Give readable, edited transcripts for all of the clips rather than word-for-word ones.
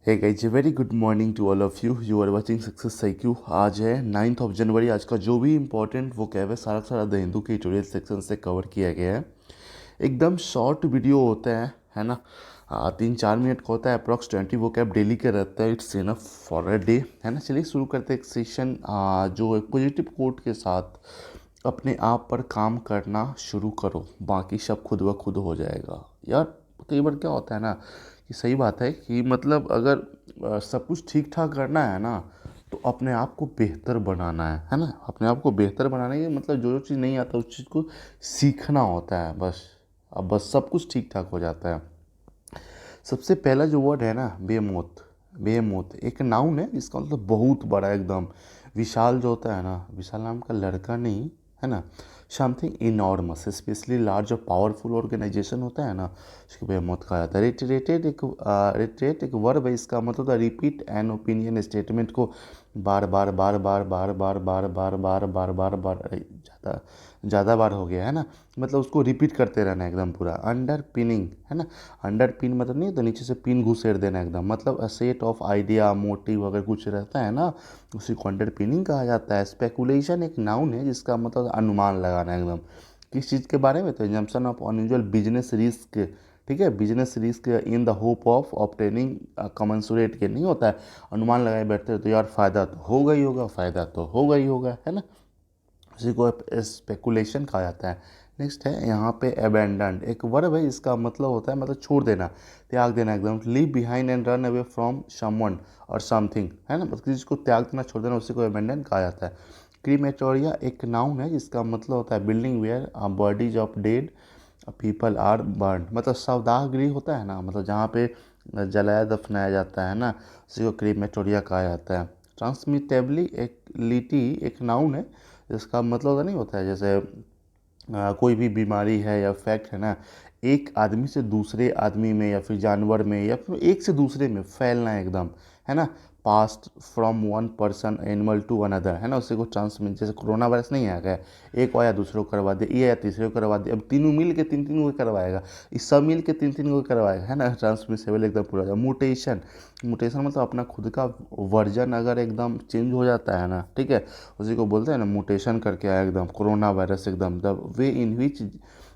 Hey guys, very good morning to all of you are watching success psyche. आज है 9th of January. आज का जो भी इंपॉर्टेंट वो है सारा का सारा द हिंदू के एडिटोरियल सेक्शन से कवर किया गया है। एकदम शॉर्ट वीडियो होता है ना। 3-4 मिनट का होता है, अप्रॉक्स 20 वो कैब डेली का रहता है। It's enough for a day, है ना। चलिए शुरू करते हैं एक सेशन जो एक पॉजिटिव कोट के साथ। अपने आप पर काम करना शुरू करो, बाकी सब खुद ब खुद हो जाएगा। यार, कई बार क्या होता है ना कि सही बात है कि मतलब अगर सब कुछ ठीक ठाक करना है ना, तो अपने आप को बेहतर बनाना है ना। अपने आप को बेहतर बनाने के मतलब जो जो चीज़ नहीं आता उस चीज़ को सीखना होता है बस। अब बस सब कुछ ठीक ठाक हो जाता है। सबसे पहला जो वर्ड है ना, बेमौत। बेमौत एक नाउन है जिसका मतलब बहुत बड़ा, एकदम विशाल। जो होता है ना, विशाल नाम का लड़का नहीं, है ना। समथिंग इनॉर्मस, स्पेशली लार्ज और पावरफुल ऑर्गेनाइजेशन होता है ना, उसको बेमौत कहा जाता है। रिटरेट एक वर्ब है, इसका मतलब होता है रिपीट एन ओपिनियन स्टेटमेंट को बार बार बार बार बार बार बार बार बार बार बार बार ज़्यादा ज़्यादा बार हो गया, है ना। मतलब उसको रिपीट करते रहना एकदम पूरा। अंडर पिनिंग, है ना। अंडर पिन मतलब नहीं तो नीचे से पिन घुसेड़ देना एकदम, मतलब a set of idea motive अगर कुछ रहता है ना, उसी को अंडर पिनिंग कहा जाता है। स्पेकुलेशन एक नाउन है जिसका मतलब अनुमान लगाना एकदम किस चीज़ के बारे में, तो assumption of unusual business risk. ठीक है, business risk in the hope of obtaining commensurate के नहीं होता है। अनुमान लगाए बैठते हैं तो यार फ़ायदा तो होगा ही होगा, फ़ायदा तो होगा ही होगा, है ना। उसी को स्पेकुलेशन कहा जाता है। नेक्स्ट है यहाँ पे अबेंडेंड एक वर्ब है, इसका मतलब होता है मतलब छोड़ देना, त्याग देना एकदम। Leave behind and run away from someone और समथिंग, है ना। मतलब किसी चीज़ को त्याग देना, छोड़ देना, उसी को अबेंडेंड कहा जाता है। क्रीमेटोरिया एक नाउन है जिसका मतलब होता है building where bodies of dead people are burn. मतलब शवदाह गृह होता है ना, मतलब जहाँ पे जलाया दफनाया जाता है ना, उसी को क्रीमेटोरिया कहा जाता है। ट्रांसमिटेबली एक लिटी एक नाउन है जिसका मतलब होता नहीं होता है जैसे कोई भी बीमारी है या फैक्ट है ना, एक आदमी से दूसरे आदमी में या फिर जानवर में या फिर एक से दूसरे में फैलना है एकदम, है ना। Passed from one person animal to another, है ना। उसी को ट्रांसमिट, जैसे कोरोना वायरस नहीं आ गया, एक आया दूसरे को करवा दे, ये आया तीसरे को करवा दे, अब तीनों मिल के तीन तीन को करवाएगा, इस सब मिल के तीन तीन को करवाएगा, है ना। ट्रांसमिसेबल एकदम पूरा हो। मुटेशन, मुटेशन मतलब अपना खुद का वर्जन अगर एकदम चेंज हो जाता है ना, ठीक है, उसी को बोलते हैं ना मुटेशन करके आया एकदम कोरोना वायरस एकदम। The way in which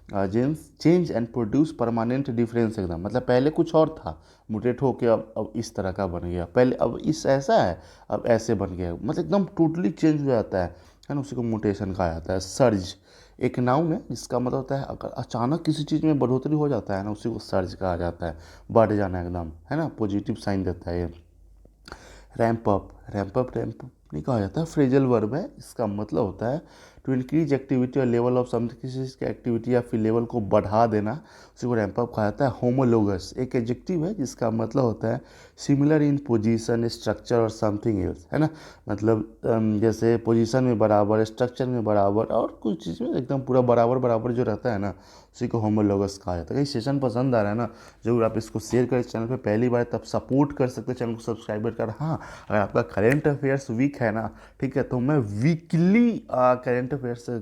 genes change and produce permanent difference एकदम, मतलब पहले कुछ और था, मुटेट होके अब इस तरह का बन गया, पहले अब इस ऐसा है अब ऐसे बन गया, मतलब एकदम टोटली चेंज हो जाता है ना। उसी को मुटेशन कहा जाता है। सर्ज एक नाउन है जिसका मतलब होता है अगर अचानक किसी चीज़ में बढ़ोतरी हो जाता है ना, उसी को सर्ज कहा जाता है। बढ़ जाना एकदम, है ना, पॉजिटिव साइन देता है ये। रैंप अप, रैंप अप नहीं कहा जाता, फ्रेजल वर्ब है, इसका मतलब होता है टू इंक्रीज एक्टिविटी और लेवल ऑफ समथिंग, किसी चीज़ की एक्टिविटी या फिर लेवल को बढ़ा देना, उसी को रैंप अप कहा जाता है। होमोलोगस एक एडजेक्टिव है जिसका मतलब होता है सिमिलर इन पोजीशन स्ट्रक्चर और समथिंग एल्स, है ना। मतलब जैसे पोजीशन में बराबर, स्ट्रक्चर में बराबर और कुछ चीज़ में एकदम पूरा बराबर बराबर जो रहता है ना, उसी को होमोलोगस कहा जाता है। कहीं सेशन पसंद आ रहा है ना, जरूर आप इसको शेयर करें चैनल पे पहली बार, तब सपोर्ट कर सकते हैं, चैनल को सब्सक्राइब कर। हाँ, अगर आपका करेंट अफेयर्स वीक है ना, ठीक है, तो मैं वीकली करेंट अफेयर्स से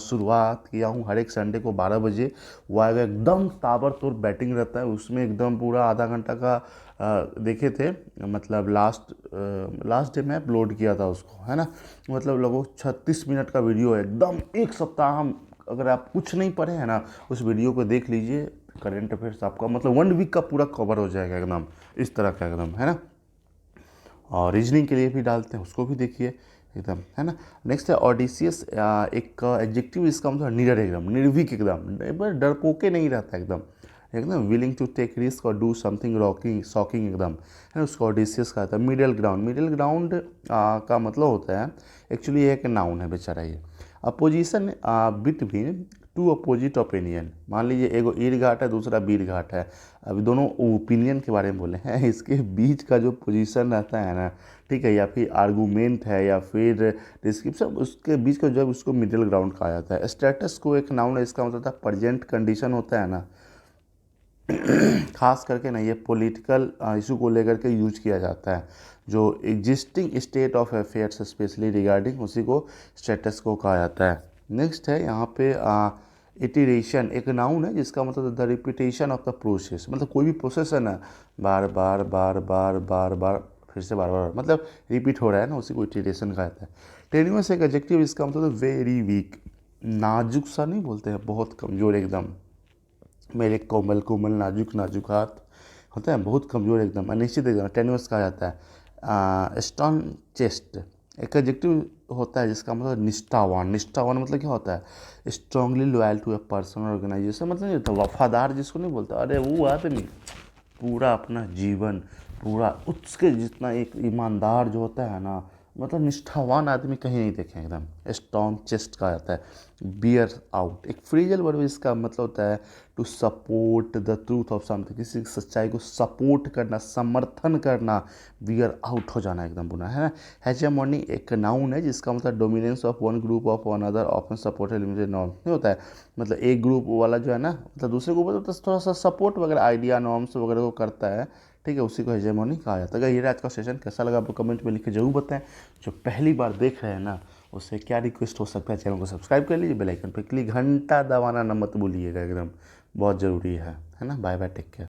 शुरुआत किया हूँ। हर एक संडे को 12 बजे वो आएगा, एकदम ताबड़तोड़ बैटिंग रहता है उसमें, एकदम पूरा आधा घंटा का देखे थे। मतलब लास्ट डे मैं अपलोड किया था उसको, है ना। मतलब लगभग 36 मिनट का वीडियो है, एकदम एक सप्ताह हम, अगर आप कुछ नहीं पढ़े हैं ना, उस वीडियो को देख लीजिए। करेंट अफेयर्स आपका मतलब 1 वीक का पूरा कवर हो जाएगा एकदम, इस तरह का एकदम, है ना। और रीजनिंग के लिए भी डालते हैं, उसको भी देखिए एकदम, है ना। नेक्स्ट है ऑडिसियस एक एडजेक्टिव, इसका मतलब निडर एकदम, निर्भीक एकदम, डरपोके नहीं रहता एकदम, एकदम विलिंग टू टेक रिस्क और डू समथिंग रॉकिंग शॉकिंग एकदम, है ना। उसको ऑडिसियस कहा था। मिडिल ग्राउंड, मिडिल ग्राउंड का मतलब होता है एक्चुअली एक नाउन है बेचारा ये। Opposition between two opposite opinion, मान लीजिए एगो ईर घाट है दूसरा बीर घाट है, अभी दोनों ओपिनियन के बारे में बोले हैं, इसके बीच का जो पोजीशन रहता है ना, ठीक है, या फिर आर्गूमेंट है या फिर डिस्क्रिप्शन, उसके बीच का जब उसको मिडिल ग्राउंड कहा जाता है। स्टेटस को एक नाउन है, इसका मतलब था प्रेजेंट कंडीशन होता है ना, खास करके ना ये पॉलिटिकल इशू को लेकर के यूज किया जाता है, जो existing state of affairs specially regarding, उसी को स्टेटस को कहा जाता है। नेक्स्ट है यहाँ पे इटरेशन एक नाउन है जिसका मतलब the repetition of the process, मतलब कोई भी प्रोसेस है ना, बार बार बार बार बार बार फिर से बार बार मतलब रिपीट हो रहा है ना, उसी को इटरेशन कहा जाता है। टेन्यूअस एक एडजेक्टिव, इसका मतलब वेरी वीक, नाजुक सा नहीं बोलते हैं, बहुत कमज़ोर एकदम। मेरे कोमल कोमल नाजुक नाजुक हाथ होता है, बहुत कमज़ोर एकदम, अनिश्चित एकदम, टेन्यूअस कहा जाता है। स्टॉन चेस्ट एक एडजेक्टिव होता है जिसका मतलब निष्ठावान। निष्ठावान मतलब क्या होता है, strongly loyal to a person organisation, मतलब नहीं होता वफादार जिसको नहीं बोलता, अरे वो आदमी पूरा अपना जीवन पूरा उसके जितना एक ईमानदार जो होता है ना, मतलब निष्ठावान आदमी कहीं नहीं देखे एकदम, स्ट्रॉन्ग चेस्ट कहा जाता है। बियर आउट एक फ्रेजल वर्ब, इसका मतलब होता है to support the truth of something, किसी की सच्चाई को सपोर्ट करना, समर्थन करना, बियर आउट हो जाना एकदम बुना है ना। हेजेमोनी एक नाउन है जिसका मतलब dominance of one group of one other often supported limited norm नहीं होता है, मतलब एक ग्रुप वाला जो है ना, मतलब दूसरे ग्रुप तो थोड़ा सा सपोर्ट वगैरह आइडिया नॉर्म्स वगैरह को करता है, ठीक है, उसी को हेजेमोनी कहा जाता है। अगर ये आज का सेशन कैसा लगा आपको कमेंट में लिख के जरूर बताएं। जो पहली बार देख रहे हैं ना, उससे क्या रिक्वेस्ट हो सकता है, चैनल को सब्सक्राइब कर लीजिए, बेल आइकन पर क्लिक, घंटा दबाना ना मत भूलिएगा एकदम, बहुत ज़रूरी है ना। Bye bye, take care.